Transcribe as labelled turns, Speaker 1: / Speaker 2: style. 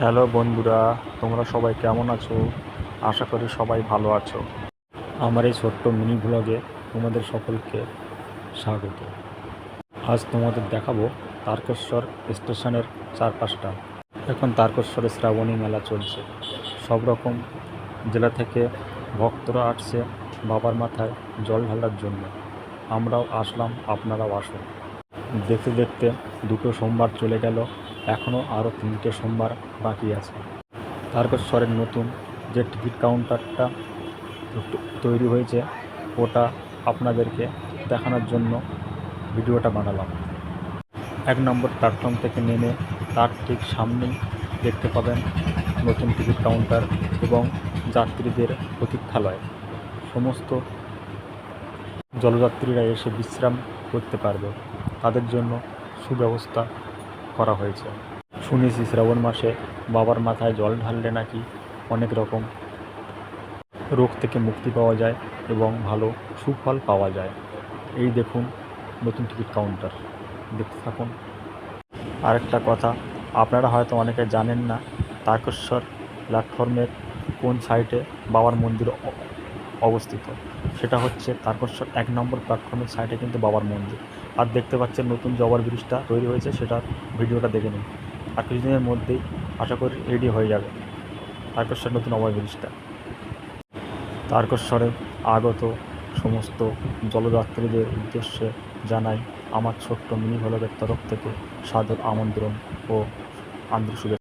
Speaker 1: Hello বন্ধুরা, তোমরা সবাই কেমন আছো? আশা করি সবাই ভালো আছো। আমার এই ছোট্ট মিনি ভ্লগে তোমাদের সকলকে স্বাগত। আজ তোমাদের দেখাবো তারকেশ্বর স্টেশনের চারপাশটা। এখন তারকেশ্বরে শ্রাবণী মেলা চলছে। সব রকম জেলা থেকে ভক্তরা আসছে বাবার মাথায় জল ঢালার জন্য। আমরাও আসলাম, আপনারাও আসুন। দেখতে দেখতে দুটো সোমবার চলে গেল, এখনও আরও 3টে সোমবার বাকি আছে। তারকেশ্বরের নতুন যে টিকিট কাউন্টারটা তৈরি হয়েছে, ওটা আপনাদেরকে দেখানোর জন্য ভিডিওটা বানালাম। 1 নম্বর প্ল্যাটফর্ম থেকে নেমে তার ঠিক সামনেই দেখতে পাবেন নতুন টিকিট কাউন্টার এবং যাত্রীদের প্রতীক্ষালয়। সমস্ত জলযাত্রীরা এসে বিশ্রাম করতে পারবে, তাদের জন্য সুব্যবস্থা করা হয়েছে। শুনেছি শ্রাবণ মাসে বাবার মাথায় জল ঢাললে নাকি অনেক রকম রোগ থেকে মুক্তি পাওয়া যায় এবং ভালো সুফল পাওয়া যায়। এই দেখুন নতুন টিকিট কাউন্টার, দেখতে থাকুন। আরেকটা কথা, আপনারা হয়তো অনেকে জানেন না তারকেশ্বর প্ল্যাটফর্মের কোন সাইডে বাবার মন্দির অবস্থিত। সেটা হচ্ছে তারকেশ্বর 1 নম্বর প্ল্যাটফর্মের সাইডে কিন্তু বাবার মন্দির। আর দেখতে পাচ্ছেন নতুন যে ওভার ব্রিজটা তৈরি হয়েছে, সেটার ভিডিওটা দেখে নিন। আর কিছুদিনের মধ্যেই আশা করি রেডি হয়ে যাবে তারকেশ্বর নতুন ওভার ব্রিজটা। তারকেশ্বরে আগত সমস্ত জলযাত্রীদের উদ্দেশ্যে জানাই আমার ছোট্ট মিনি ভ্লগের তরফ থেকে সাদর আমন্ত্রণ ও আন্তরিক শুভেচ্ছা।